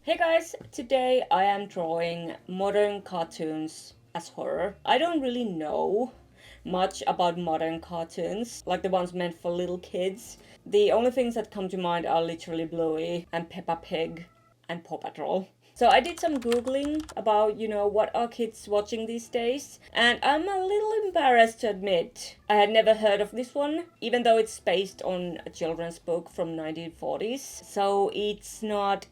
Hey guys, today I am drawing modern cartoons as horror. I don't really know much about modern cartoons, like the ones meant for little kids. The only things that come to mind are literally Bluey and Peppa Pig and Paw Patrol. So I did some googling about, what are kids watching these days, and I'm a little embarrassed to admit I had never heard of this one, even though it's based on a children's book from 1940s. So it's not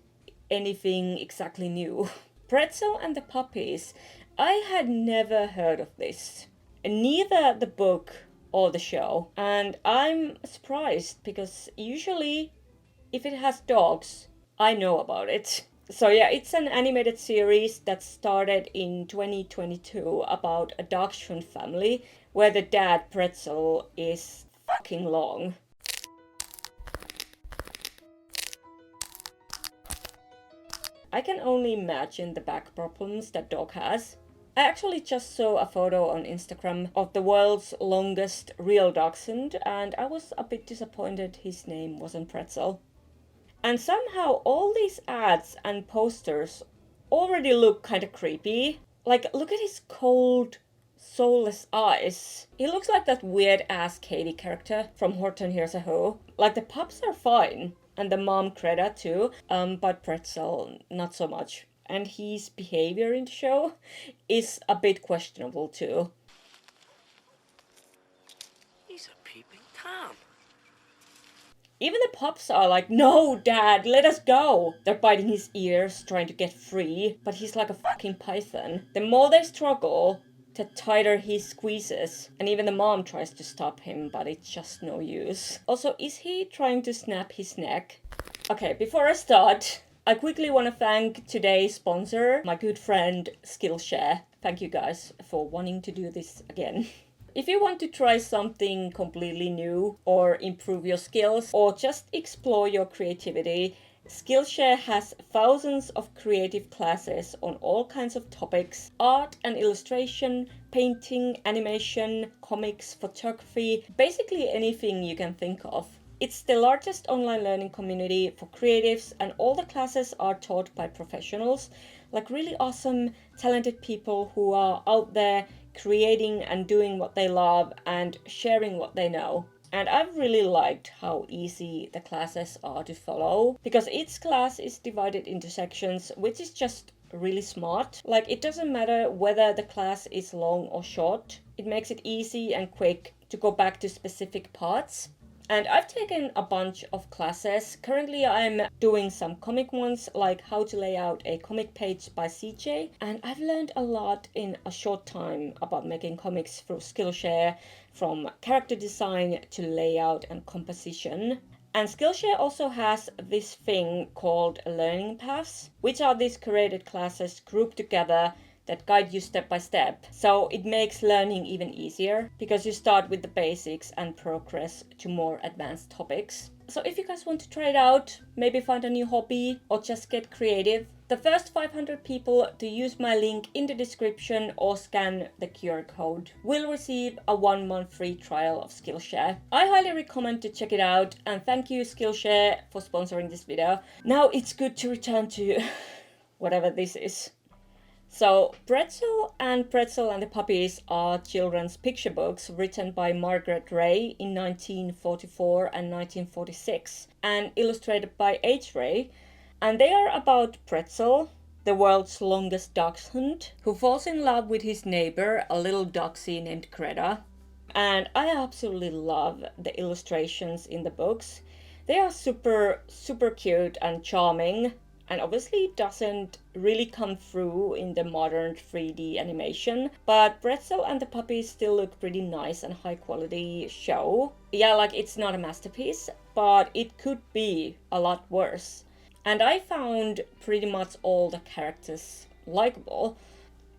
anything exactly new. Pretzel and the Puppies. I had never heard of this. Neither the book or the show. And I'm surprised because usually if it has dogs, I know about it. So yeah, it's an animated series that started in 2022 about a Dachshund family where the dad Pretzel is fucking long. I can only imagine the back problems that dog has. I actually just saw a photo on Instagram of the world's longest real dachshund, and I was a bit disappointed his name wasn't Pretzel. And somehow all these ads and posters already look kind of creepy. Like, look at his cold, soulless eyes. He looks like that weird ass Katie character from Horton Hears a Who. Like, the pups are fine, and the mom Greta too, but Pretzel not so much. And his behavior in the show is a bit questionable too. He's a peeping Tom. Even the pups are like, no, dad, let us go. They're biting his ears, trying to get free, but he's like a fucking python. The more they struggle, the tighter he squeezes. And even the mom tries to stop him, but it's just no use. Also, is he trying to snap his neck? Okay, before I start, I quickly want to thank today's sponsor, my good friend Skillshare. Thank you guys for wanting to do this again. If you want to try something completely new or improve your skills or just explore your creativity, Skillshare has thousands of creative classes on all kinds of topics: art and illustration, painting, animation, comics, photography, basically anything you can think of. It's the largest online learning community for creatives, and all the classes are taught by professionals, like really awesome, talented people who are out there creating and doing what they love and sharing what they know. And I've really liked how easy the classes are to follow because each class is divided into sections, which is just really smart. Like, it doesn't matter whether the class is long or short, it makes it easy and quick to go back to specific parts. And I've taken a bunch of classes. Currently I'm doing some comic ones, like how to lay out a comic page by CJ. And I've learned a lot in a short time about making comics through Skillshare, from character design to layout and composition. And Skillshare also has this thing called learning paths, which are these curated classes grouped together that guide you step by step. So it makes learning even easier because you start with the basics and progress to more advanced topics. So if you guys want to try it out, maybe find a new hobby or just get creative, the first 500 people to use my link in the description or scan the QR code will receive a 1-month free trial of Skillshare. I highly recommend to check it out, and thank you Skillshare for sponsoring this video. Now it's good to return to whatever this is. So, Pretzel and the Puppies are children's picture books written by Margaret Ray in 1944 and 1946 and illustrated by H. Ray. And they are about Pretzel, the world's longest dachshund, who falls in love with his neighbor, a little dachshund named Greta. And I absolutely love the illustrations in the books. They are super, super cute and charming, and obviously doesn't really come through in the modern 3D animation, but Pretzel and the Puppies still look pretty nice and high quality show. Yeah, like, it's not a masterpiece, but it could be a lot worse. And I found pretty much all the characters likable.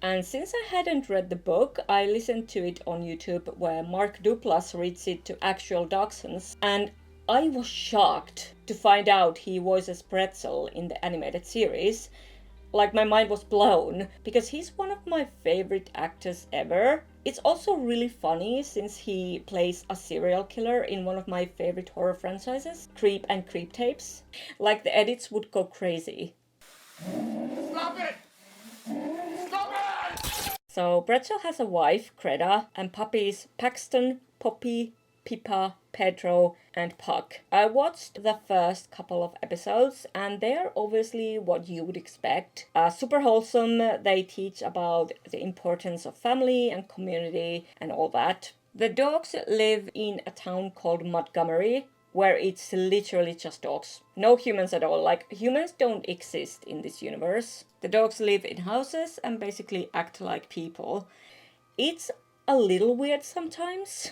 And since I hadn't read the book, I listened to it on YouTube where Mark Duplass reads it to actual dachshunds, and I was shocked to find out he voices Pretzel in the animated series. Like, my mind was blown because he's one of my favorite actors ever. It's also really funny since he plays a serial killer in one of my favorite horror franchises, Creep and Creep Tapes. Like, the edits would go crazy. Stop it! Stop it! So Pretzel has a wife, Greta, and puppies Paxton, Poppy, Pippa, Pedro, and Puck. I watched the first couple of episodes, and they are obviously what you would expect. Super wholesome, they teach about the importance of family and community and all that. The dogs live in a town called Montgomery, where it's literally just dogs. No humans at all. Like, humans don't exist in this universe. The dogs live in houses and basically act like people. It's a little weird sometimes.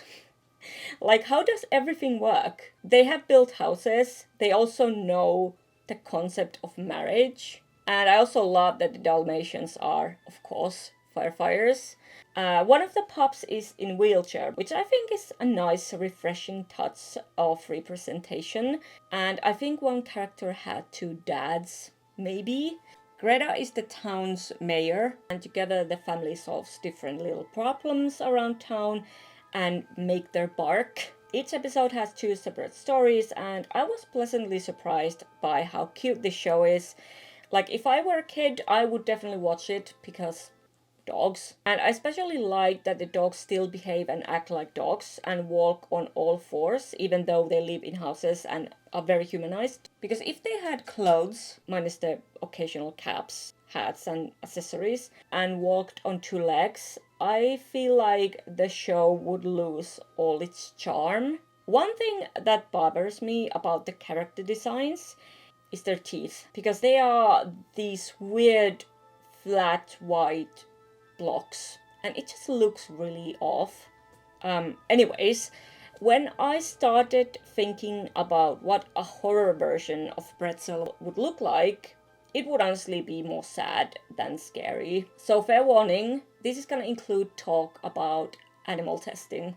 Like, how does everything work? They have built houses. They also know the concept of marriage. And I also love that the Dalmatians are, of course, firefighters. One of the pups is in wheelchair, which I think is a nice, refreshing touch of representation. And I think one character had two dads, maybe. Greta is the town's mayor, and together the family solves different little problems around town and make their bark. Each episode has two separate stories, and I was pleasantly surprised by how cute this show is. Like, if I were a kid, I would definitely watch it because dogs. And I especially like that the dogs still behave and act like dogs and walk on all fours, even though they live in houses and are very humanized. Because if they had clothes, minus the occasional caps, hats, and accessories, and walked on two legs, I feel like the show would lose all its charm. One thing that bothers me about the character designs is their teeth, because they are these weird, flat, white blocks, and it just looks really off. Anyways, when I started thinking about what a horror version of Pretzel would look like, it would honestly be more sad than scary. So fair warning, this is gonna include talk about animal testing.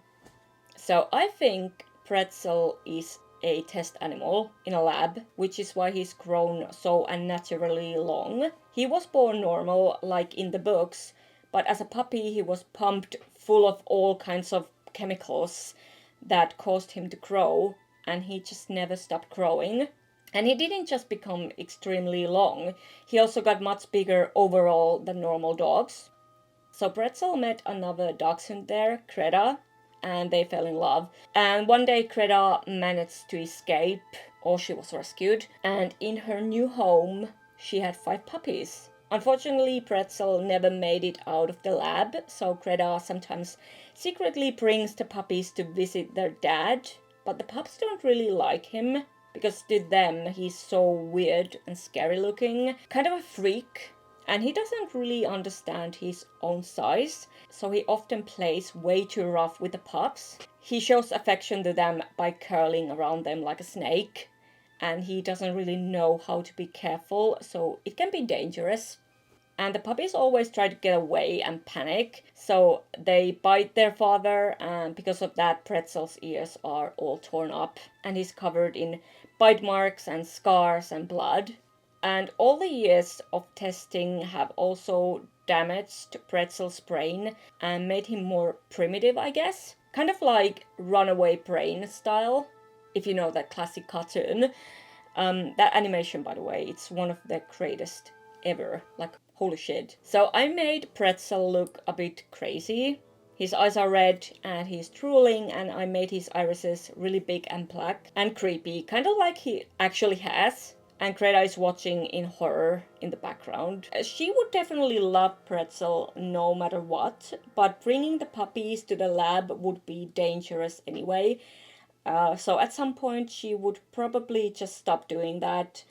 So I think Pretzel is a test animal in a lab, which is why he's grown so unnaturally long. He was born normal, like in the books, but as a puppy he was pumped full of all kinds of chemicals that caused him to grow, and he just never stopped growing. And he didn't just become extremely long, he also got much bigger overall than normal dogs. So Pretzel met another dachshund there, Greta, and they fell in love. And one day Greta managed to escape, or she was rescued, and in her new home she had 5 puppies. Unfortunately, Pretzel never made it out of the lab, so Greta sometimes secretly brings the puppies to visit their dad, but the pups don't really like him, because to them he's so weird and scary looking, kind of a freak. And he doesn't really understand his own size, so he often plays way too rough with the pups. He shows affection to them by curling around them like a snake, and he doesn't really know how to be careful, so it can be dangerous. And the puppies always try to get away and panic, so they bite their father, and because of that, Pretzel's ears are all torn up, and he's covered in bite marks and scars and blood. And all the years of testing have also damaged Pretzel's brain and made him more primitive, I guess. Kind of like Runaway Brain style, if you know that classic cartoon. That animation, by the way, it's one of the greatest ever. Like, holy shit. So I made Pretzel look a bit crazy. His eyes are red and he's drooling, and I made his irises really big and black and creepy, kind of like he actually has. And Greta is watching in horror in the background. She would definitely love Pretzel no matter what, but bringing the puppies to the lab would be dangerous anyway. So at some point she would probably just stop doing that.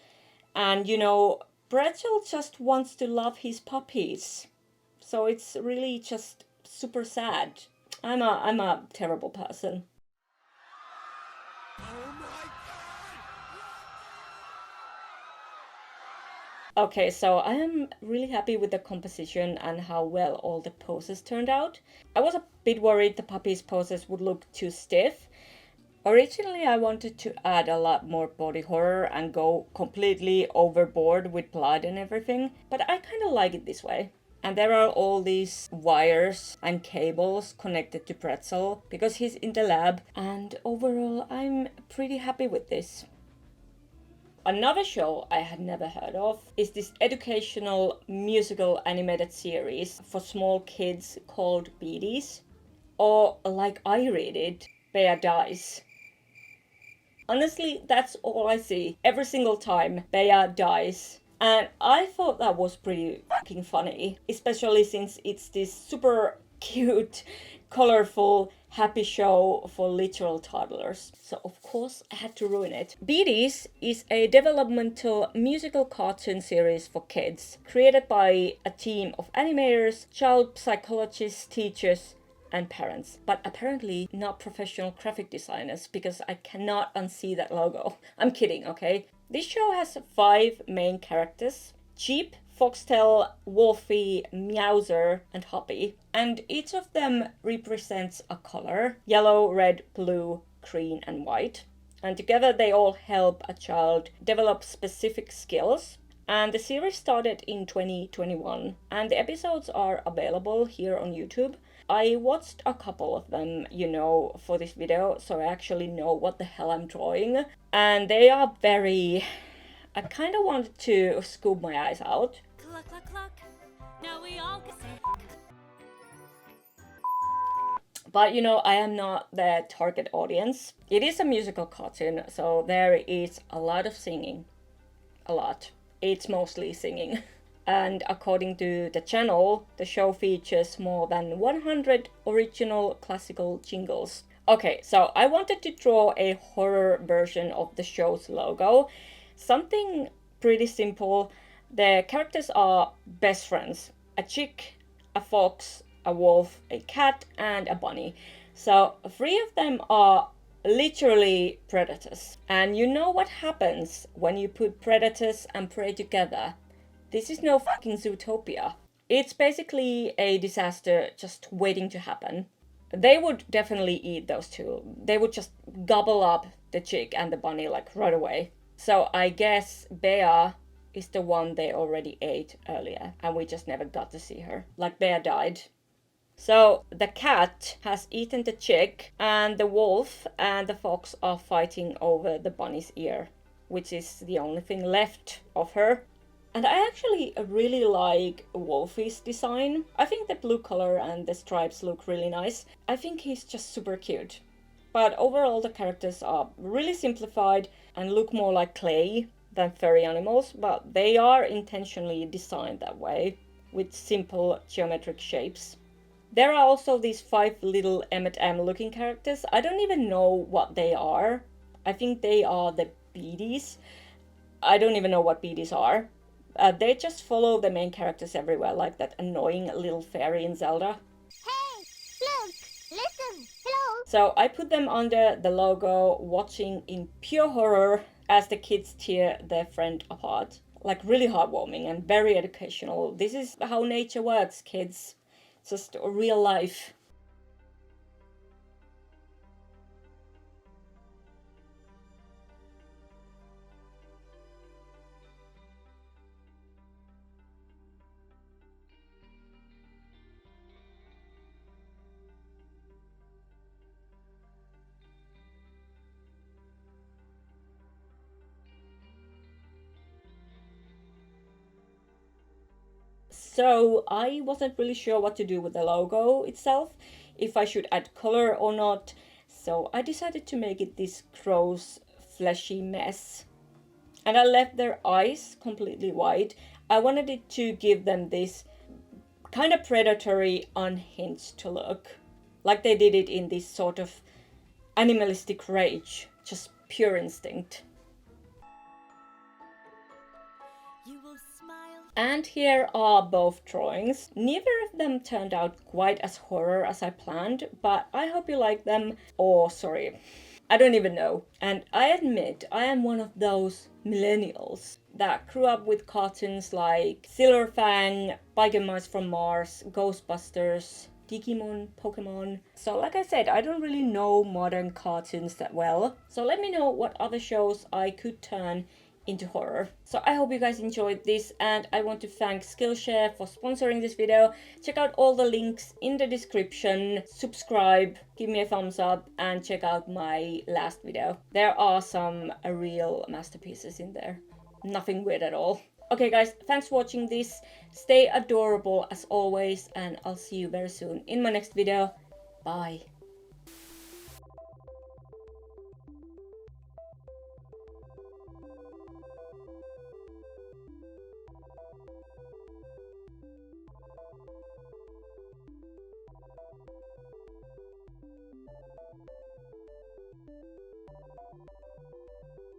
And you know, Pretzel just wants to love his puppies. So it's really just super sad. I'm a terrible person. Okay, so I am really happy with the composition and how well all the poses turned out. I was a bit worried the puppies' poses would look too stiff. Originally, I wanted to add a lot more body horror and go completely overboard with blood and everything, but I kind of like it this way. And there are all these wires and cables connected to Pretzel because he's in the lab, and overall I'm pretty happy with this. Another show I had never heard of is this educational musical animated series for small kids called Bees, or like I read it, Bear Dies. Honestly, that's all I see every single time Bear dies. And I thought that was pretty fucking funny, especially since it's this super cute, colorful, happy show for literal toddlers. So of course I had to ruin it. Bees is a developmental musical cartoon series for kids, created by a team of animators, child psychologists, teachers, and parents, but apparently not professional graphic designers because I cannot unsee that logo. I'm kidding, okay? This show has 5 main characters: Cheep, Foxtail, Wolfie, Meowser, and Hoppy, and each of them represents a color: yellow, red, blue, green, and white. And together they all help a child develop specific skills. And the series started in 2021, and the episodes are available here on YouTube. I watched a couple of them, for this video, so I actually know what the hell I'm drawing. And they are very... I kind of wanted to scoop my eyes out. Cluck, cluck, cluck. Now we all can say. But I am not the target audience. It is a musical cartoon, so there is a lot of singing. A lot. It's mostly singing. And according to the channel, the show features more than 100 original classical jingles. Okay, so I wanted to draw a horror version of the show's logo. Something pretty simple. The characters are best friends. A chick, a fox, a wolf, a cat, and a bunny. So 3 of them are literally predators. And you know what happens when you put predators and prey together? This is no fucking Zootopia. It's basically a disaster just waiting to happen. They would definitely eat those 2. They would just gobble up the chick and the bunny like right away. So I guess Bea is the one they already ate earlier and we just never got to see her. Like Bea died. So the cat has eaten the chick and the wolf and the fox are fighting over the bunny's ear, which is the only thing left of her. And I actually really like Wolfie's design. I think the blue color and the stripes look really nice. I think he's just super cute. But overall the characters are really simplified and look more like clay than furry animals, but they are intentionally designed that way, with simple geometric shapes. There are also these 5 little M&M looking characters. I don't even know what they are. I think they are the Bees. I don't even know what Bees are. They just follow the main characters everywhere, like that annoying little fairy in Zelda. Hey, look, listen, hello. So I put them under the logo, watching in pure horror as the kids tear their friend apart. Like really heartwarming and very educational. This is how nature works, kids. Just real life. So I wasn't really sure what to do with the logo itself, if I should add color or not. So I decided to make it this gross, fleshy mess. And I left their eyes completely white. I wanted it to give them this kind of predatory, unhinged look. Like they did it in this sort of animalistic rage, just pure instinct. You will smile. And here are both drawings. Neither of them turned out quite as horror as I planned, but I hope you like them. Or, sorry, I don't even know. And I admit I am one of those millennials that grew up with cartoons like Silverfang, Biker Mice from Mars, Ghostbusters, Digimon, Pokemon. So like I said, I don't really know modern cartoons that well. So let me know what other shows I could turn into horror. So I hope you guys enjoyed this, and I want to thank Skillshare for sponsoring this video. Check out all the links in the description, subscribe, give me a thumbs up, and check out my last video. There are some real masterpieces in there. Nothing weird at all. Okay guys, thanks for watching this. Stay adorable as always, and I'll see you very soon in my next video. Bye.